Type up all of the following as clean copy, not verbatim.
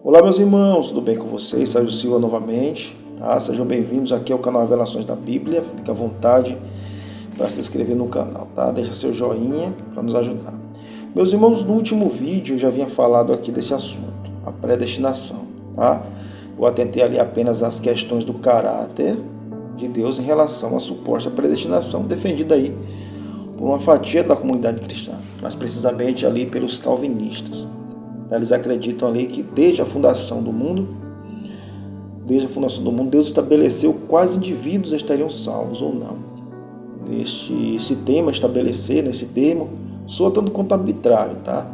Olá, meus irmãos, tudo bem com vocês? Sérgio Silva novamente, tá? Sejam bem-vindos aqui ao canal Revelações da Bíblia. Fique à vontade para se inscrever no canal, tá? Deixa seu joinha para nos ajudar. Meus irmãos, no último vídeo eu já havia falado aqui desse assunto, a predestinação, tá? Eu atentei ali apenas às questões do caráter de Deus em relação à suposta predestinação defendida aí por uma fatia da comunidade cristã, mais precisamente ali pelos calvinistas. Eles acreditam ali que desde a fundação do mundo, Deus estabeleceu quais indivíduos estariam salvos ou não. Esse tema, estabelecer nesse termo, soa tanto quanto arbitrário, tá?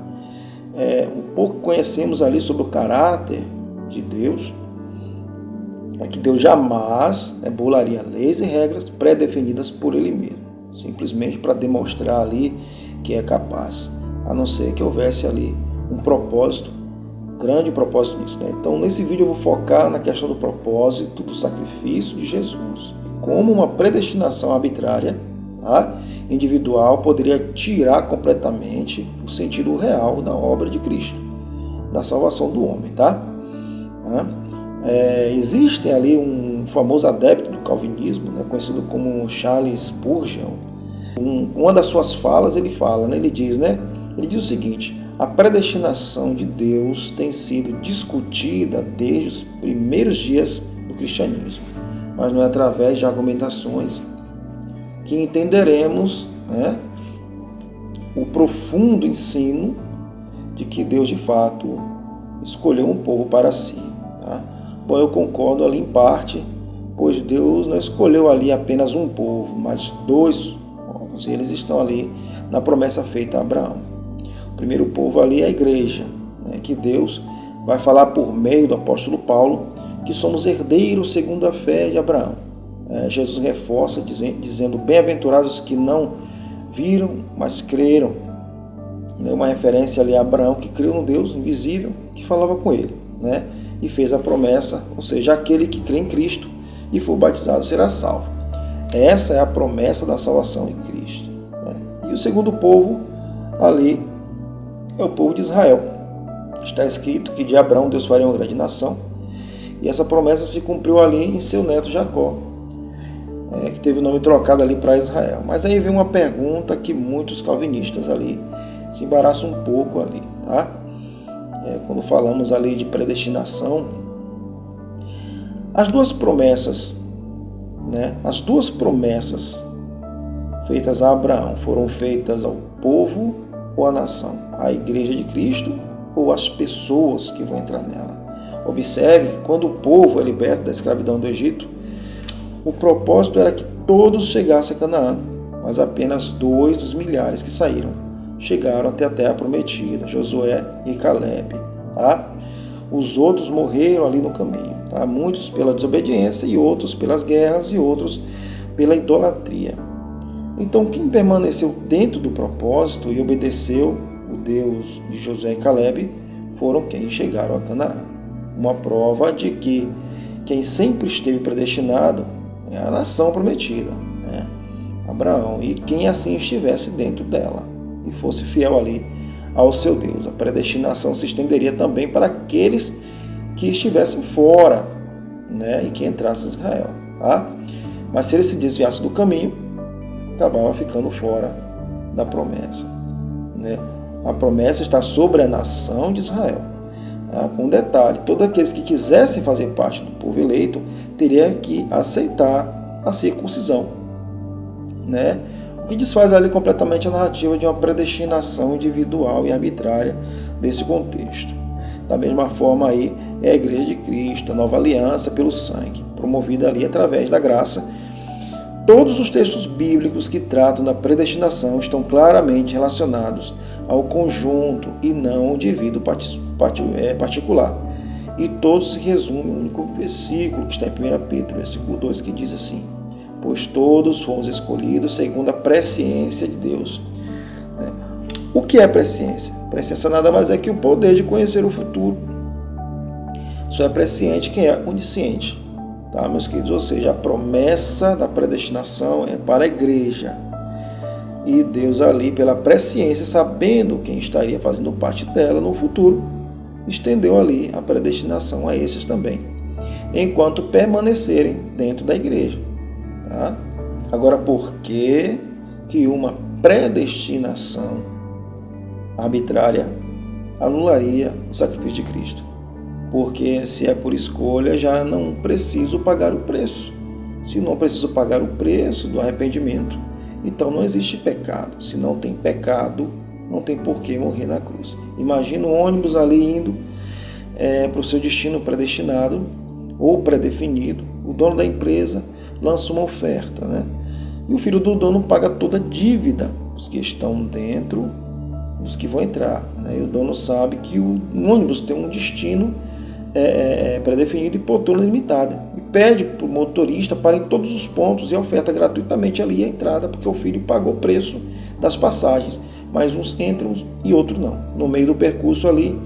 Um pouco conhecemos ali sobre o caráter de Deus, é que Deus jamais bolaria leis e regras pré-definidas por Ele mesmo, simplesmente para demonstrar ali que é capaz, a não ser que houvesse ali um propósito, grande propósito nisso, né? Então, nesse vídeo eu vou focar na questão do propósito do sacrifício de Jesus e como uma predestinação arbitrária, tá, individual poderia tirar completamente o sentido real da obra de Cristo, da salvação do homem, tá? Existe ali um famoso adepto do calvinismo, né, conhecido como Charles Spurgeon. Uma das suas falas ele fala, né, ele diz o seguinte: a predestinação de Deus tem sido discutida desde os primeiros dias do cristianismo, mas não é através de argumentações que entenderemos, né, o profundo ensino de que Deus de fato escolheu um povo para si. Tá? Bom, eu concordo ali em parte, pois Deus não escolheu ali apenas um povo, mas dois povos, e eles estão ali na promessa feita a Abraão. O primeiro povo ali é a igreja, né, que Deus vai falar por meio do apóstolo Paulo que somos herdeiros segundo a fé de Abraão. Jesus reforça dizendo bem-aventurados que não viram, mas creram. Uma referência ali a Abraão que creu no Deus invisível que falava com ele, né, e fez a promessa, ou seja, aquele que crê em Cristo e for batizado será salvo. Essa é a promessa da salvação em Cristo, né? E o segundo povo ali é o povo de Israel. Está escrito que de Abraão Deus faria uma grande nação, e essa promessa se cumpriu ali em seu neto Jacó, que teve o nome trocado ali para Israel. Mas aí vem uma pergunta que muitos calvinistas ali se embaraçam um pouco ali, tá? Quando falamos ali de predestinação, as duas promessas feitas a Abraão foram feitas ao povo ou à nação, à igreja de Cristo ou às pessoas que vão entrar nela. Observe que quando o povo é liberto da escravidão do Egito, o propósito era que todos chegassem a Canaã, mas apenas 2 dos milhares que saíram chegaram até a terra prometida, Josué e Caleb. Tá? Os outros morreram ali no caminho, tá? Muitos pela desobediência e outros pelas guerras e outros pela idolatria. Então, quem permaneceu dentro do propósito e obedeceu o Deus de Josué e Caleb foram quem chegaram a Canaã. Uma prova de que quem sempre esteve predestinado é a nação prometida, né? Abraão, e quem assim estivesse dentro dela e fosse fiel ali ao seu Deus. A predestinação se estenderia também para aqueles que estivessem fora, né, e que entrassem em Israel. Tá? Mas se ele se desviasse do caminho, acabava ficando fora da promessa, né? A promessa está sobre a nação de Israel. Tá? Com um detalhe: todos aqueles que quisessem fazer parte do povo eleito teriam que aceitar a circuncisão, né? O que desfaz ali completamente a narrativa de uma predestinação individual e arbitrária desse contexto. Da mesma forma aí é a Igreja de Cristo, a nova aliança pelo sangue, promovida ali através da graça. Todos os textos bíblicos que tratam da predestinação estão claramente relacionados ao conjunto e não ao indivíduo particular. E todos se resumem em um único versículo que está em 1 Pedro, versículo 2, que diz assim: pois todos fomos escolhidos segundo a presciência de Deus. O que é presciência? Presciência nada mais é que o poder de conhecer o futuro. Só é presciente quem é onisciente. Tá, meus queridos? Ou seja, a promessa da predestinação é para a igreja. E Deus ali, pela presciência, sabendo quem estaria fazendo parte dela no futuro, estendeu ali a predestinação a esses também, enquanto permanecerem dentro da igreja. Tá? Agora, por que uma predestinação arbitrária anularia o sacrifício de Cristo? Porque se é por escolha, já não preciso pagar o preço. Se não preciso pagar o preço do arrependimento, então não existe pecado. Se não tem pecado, não tem por que morrer na cruz. Imagina um ônibus ali indo para o seu destino predestinado ou predefinido. O dono da empresa lança uma oferta, né? E o filho do dono paga toda a dívida dos que estão dentro, dos que vão entrar, né? E o dono sabe que o ônibus tem um destino pré-definido e poltrona limitada. E pede para o motorista para em todos os pontos e oferta gratuitamente ali a entrada, porque o filho pagou o preço das passagens. Mas uns entram e outros não. No meio do percurso ali,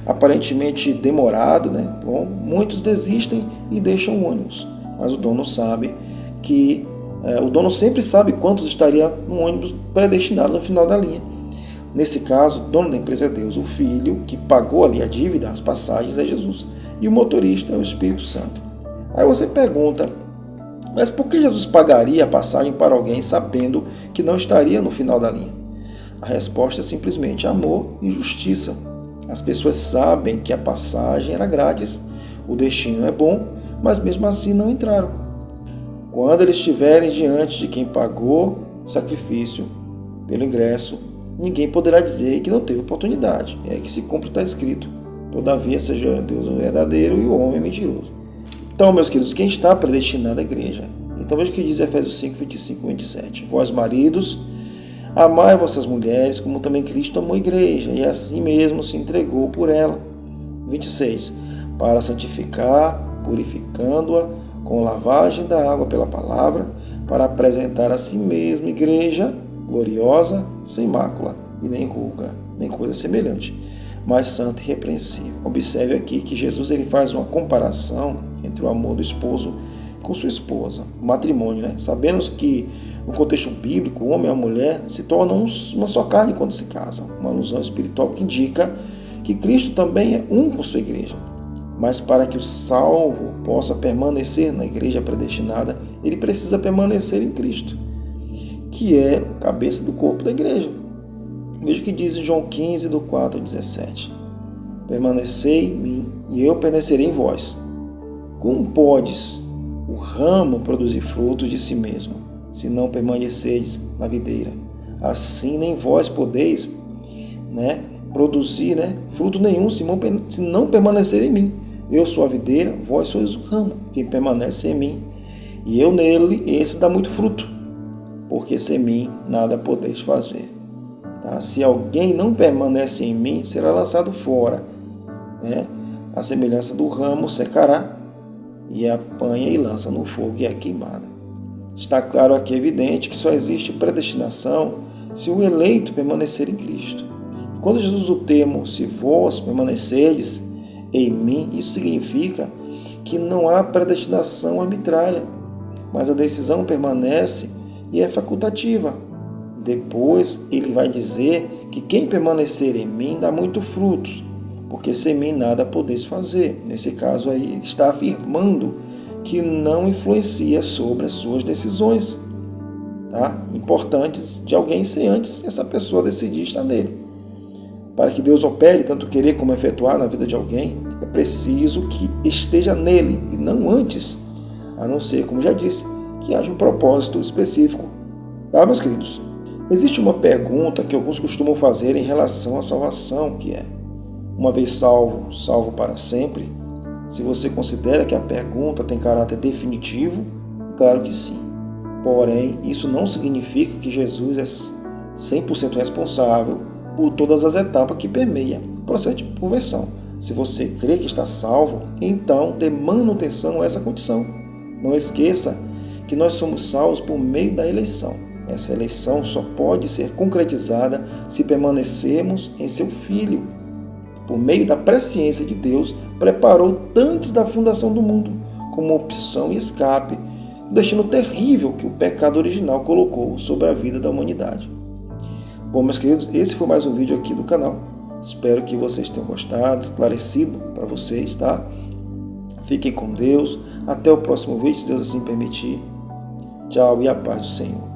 aparentemente demorado, né? Bom, muitos desistem e deixam o ônibus. Mas o dono sabe que o dono sempre sabe quantos estaria no ônibus predestinado no final da linha. Nesse caso, o dono da empresa é Deus, o filho que pagou ali a dívida, as passagens é Jesus, e o motorista é o Espírito Santo. Aí você pergunta, mas por que Jesus pagaria a passagem para alguém sabendo que não estaria no final da linha? A resposta é simplesmente amor e justiça. As pessoas sabem que a passagem era grátis, o destino é bom, mas mesmo assim não entraram. Quando eles estiverem diante de quem pagou o sacrifício pelo ingresso, ninguém poderá dizer que não teve oportunidade. É que se cumpre o que está escrito. Todavia seja Deus o verdadeiro e o homem mentiroso. Então, meus queridos, quem está predestinado à igreja? Então veja o que diz Efésios 5, 25 e 27. Vós, maridos, amai vossas mulheres, como também Cristo amou a igreja, e assim mesmo se entregou por ela. 26. Para santificar, purificando-a com lavagem da água pela palavra, para apresentar a si mesmo igreja gloriosa, sem mácula e nem ruga, nem coisa semelhante, mas santa e repreensível. Observe aqui que Jesus ele faz uma comparação entre o amor do esposo com sua esposa, o matrimônio, né? Sabemos que no contexto bíblico, o homem e a mulher se tornam uma só carne quando se casam, uma alusão espiritual que indica que Cristo também é um com sua igreja. Mas para que o salvo possa permanecer na igreja predestinada, ele precisa permanecer em Cristo, que é a cabeça do corpo da igreja. Veja o que diz em João 15, do 4 ao 17. Permanecei em mim, e eu permanecerei em vós. Como podes o ramo produzir frutos de si mesmo, se não permanecerdes na videira? Assim nem vós podeis produzir fruto nenhum, se não permanecer em mim. Eu sou a videira, vós sois o ramo. Quem permanece em mim, e eu nele, esse dá muito fruto, porque sem mim nada podeis fazer. Tá? Se alguém não permanece em mim, será lançado fora. A semelhança do ramo secará, e apanha e lança no fogo e é queimada. Está claro aqui, evidente, que só existe predestinação se o eleito permanecer em Cristo. E quando Jesus usa o termo, se vós permanecerdes em mim, isso significa que não há predestinação arbitrária, mas a decisão permanece e é facultativa. Depois ele vai dizer que quem permanecer em mim dá muito fruto, porque sem mim nada podeis fazer. Nesse caso aí, ele está afirmando que não influencia sobre as suas decisões, tá? Importantes de alguém sem antes essa pessoa decidir estar nele. Para que Deus opere tanto querer como efetuar na vida de alguém, é preciso que esteja nele e não antes, a não ser, como já disse, que haja um propósito específico. Tá, meus queridos? Existe uma pergunta que alguns costumam fazer em relação à salvação, que é: uma vez salvo, salvo para sempre? Se você considera que a pergunta tem caráter definitivo, claro que sim. Porém, isso não significa que Jesus é 100% responsável por todas as etapas que permeiam o processo de conversão. Se você crê que está salvo, então dê manutenção a essa condição. Não esqueça que nós somos salvos por meio da eleição. Essa eleição só pode ser concretizada se permanecermos em seu Filho. Por meio da presciência de Deus, preparou antes da fundação do mundo, como opção e escape, o destino terrível que o pecado original colocou sobre a vida da humanidade. Bom, meus queridos, esse foi mais um vídeo aqui do canal. Espero que vocês tenham gostado, esclarecido para vocês, tá? Fiquem com Deus. Até o próximo vídeo, se Deus assim permitir. Tchau e a paz do Senhor.